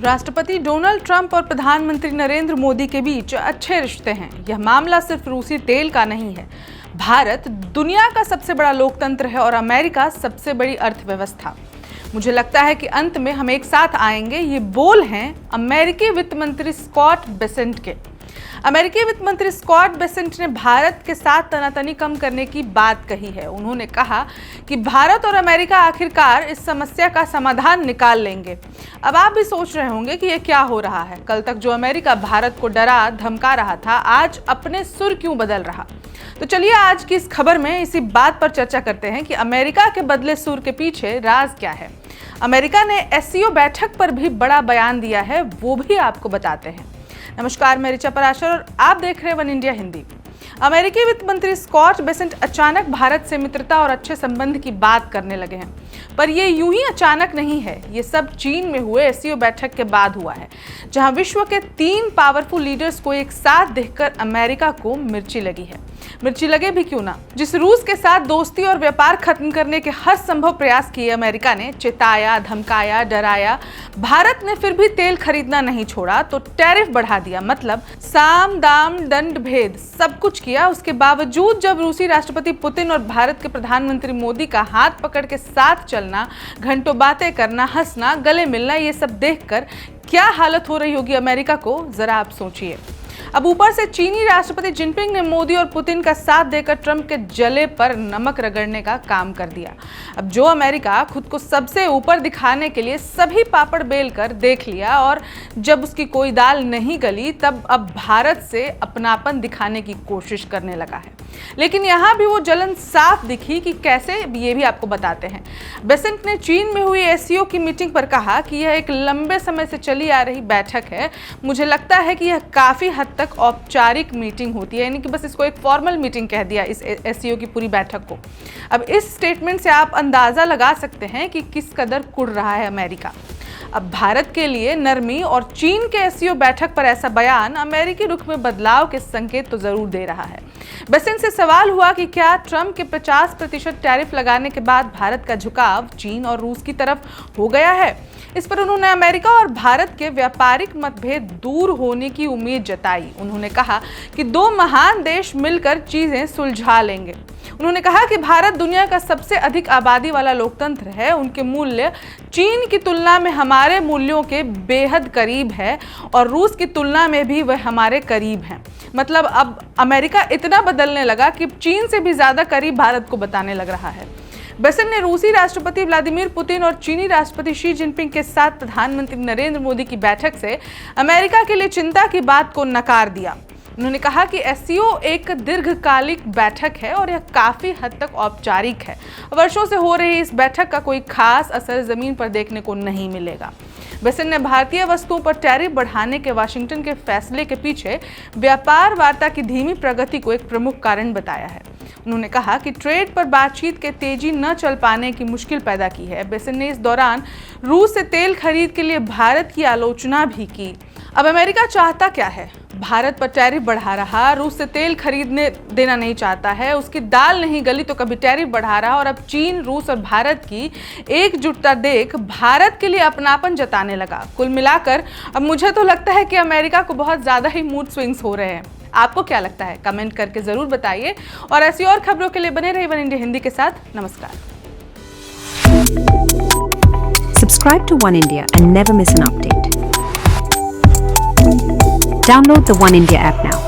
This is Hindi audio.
राष्ट्रपति डोनाल्ड ट्रंप और प्रधानमंत्री नरेंद्र मोदी के बीच अच्छे रिश्ते हैं। यह मामला सिर्फ रूसी तेल का नहीं है। भारत दुनिया का सबसे बड़ा लोकतंत्र है और अमेरिका सबसे बड़ी अर्थव्यवस्था। मुझे लगता है कि अंत में हम एक साथ आएंगे। ये बोल हैं अमेरिकी वित्त मंत्री स्कॉट बेसेंट के। अमेरिकी वित्त मंत्री स्कॉट बेसेंट ने भारत के साथ तनातनी कम करने की बात कही है। उन्होंने कहा कि भारत और अमेरिका आखिरकार इस समस्या का समाधान निकाल लेंगे। अब आप भी सोच रहे होंगे कि ये क्या हो रहा है। कल तक जो अमेरिका भारत को डरा धमका रहा था, आज अपने सुर क्यों बदल रहा। तो चलिए आज की इस खबर में इसी बात पर चर्चा करते हैं कि अमेरिका के बदले सुर के पीछे राज क्या है। अमेरिका ने एससीओ बैठक पर भी बड़ा बयान दिया है, वो भी आपको बताते हैं। नमस्कार, मैं ऋचा पराशर और आप देख रहे हैं वन इंडिया हिंदी। अमेरिकी वित्त मंत्री स्कॉट बेसेंट अचानक भारत से मित्रता और अच्छे संबंध की बात करने लगे हैं, पर ये यूं ही अचानक नहीं है। ये सब चीन में हुए एससीओ बैठक के बाद हुआ है, जहां विश्व के 3 पावरफुल लीडर्स को एक साथ देखकर अमेरिका को मिर्ची लगी है। मिर्ची लगे भी क्यों ना। जिस रूस के साथ दोस्ती और व्यापार खत्म करने के हर संभव प्रयास किए अमेरिका ने, चिताया, धमकाया, डराया, भारत ने फिर भी तेल खरीदना नहीं छोड़ा तो टैरिफ बढ़ा दिया। मतलब साम दाम दंड भेद सब कुछ किया। उसके बावजूद जब रूसी राष्ट्रपति पुतिन और भारत के प्रधानमंत्री मोदी का हाथ पकड़ के साथ चलना, घंटों बातें करना, हंसना, गले मिलना, ये सब देखकर क्या हालत हो रही होगी अमेरिका को, जरा आप सोचिए। अब ऊपर से चीनी राष्ट्रपति जिनपिंग ने मोदी और पुतिन का साथ देकर ट्रंप के जले पर नमक रगड़ने का काम कर दिया। अब जो अमेरिका खुद को सबसे ऊपर दिखाने के लिए सभी पापड़ बेल कर देख लिया और जब उसकी कोई दाल नहीं गली, तब अब भारत से अपनापन दिखाने की कोशिश करने लगा है। लेकिन यहाँ भी वो जलन साफ दिखी कि कैसे, ये भी आपको बताते हैं। बेसेंट ने चीन में हुई एससीओ की मीटिंग पर कहा कि यह एक लंबे समय से चली आ रही बैठक है। मुझे लगता है कि यह काफ़ी हद तक औपचारिक मीटिंग होती है, यानी कि बस इसको एक फॉर्मल मीटिंग कह दिया इस एससीओ की पूरी बैठक को। अब इस स्टेटमेंट से आप अंदाज़ा लगा सकते हैं कि किस कदर कुड़ रहा है अमेरिका। अब भारत के लिए नरमी और चीन के एससीओ बैठक पर ऐसा बयान अमेरिकी रुख में बदलाव के संकेत तो जरूर दे रहा है। बेसेंट से सवाल हुआ कि क्या ट्रंप के 50% टैरिफ लगाने के बाद भारत का झुकाव चीन और रूस की तरफ हो गया है। इस पर उन्होंने अमेरिका और भारत के व्यापारिक मतभेद दूर होने की उम्मीद जताई। उन्होंने कहा कि 2 महान देश मिलकर चीजें सुलझा लेंगे। उन्होंने कहा कि भारत दुनिया का सबसे अधिक आबादी वाला लोकतंत्र है। उनके मूल्य चीन की तुलना में हमारे मूल्यों के बेहद करीब है और रूस की तुलना में भी वह हमारे करीब हैं। मतलब अब अमेरिका इतना बदलने लगा कि चीन से भी ज्यादा करीब भारत को बताने लग रहा है। बेसेंट ने रूसी राष्ट्रपति व्लादिमीर पुतिन और चीनी राष्ट्रपति शी जिनपिंग के साथ प्रधानमंत्री नरेंद्र मोदी की बैठक से अमेरिका के लिए चिंता की बात को नकार दिया। उन्होंने कहा कि एससीओ एक दीर्घकालिक बैठक है और यह काफ़ी हद तक औपचारिक है। वर्षों से हो रही इस बैठक का कोई खास असर ज़मीन पर देखने को नहीं मिलेगा। बेसेंट ने भारतीय वस्तुओं पर टैरिफ बढ़ाने के वाशिंगटन के फैसले के पीछे व्यापार वार्ता की धीमी प्रगति को एक प्रमुख कारण बताया है। उन्होंने कहा कि ट्रेड पर बातचीत के तेजी न चल पाने की मुश्किल पैदा की है। बेसेंट ने इस दौरान रूस से तेल खरीद के लिए भारत की आलोचना भी की। अब अमेरिका चाहता क्या है? भारत पर टैरिफ बढ़ा रहा, रूस से तेल खरीदने देना नहीं चाहता है, उसकी दाल नहीं गली तो कभी टैरिफ बढ़ा रहा, और अब चीन, रूस और भारत की एकजुटता देख भारत के लिए अपनापन जताने लगा। कुल मिलाकर अब मुझे तो लगता है कि अमेरिका को बहुत ज़्यादा ही मूड स्विंग्स हो रहे हैं। आपको क्या लगता है? कमेंट करके ज़रूर बताइए और ऐसी और खबरों के लिए बने रहिए वन इंडिया हिंदी के साथ। नमस्कार। Subscribe to One India and never miss an update. Download the One India app now.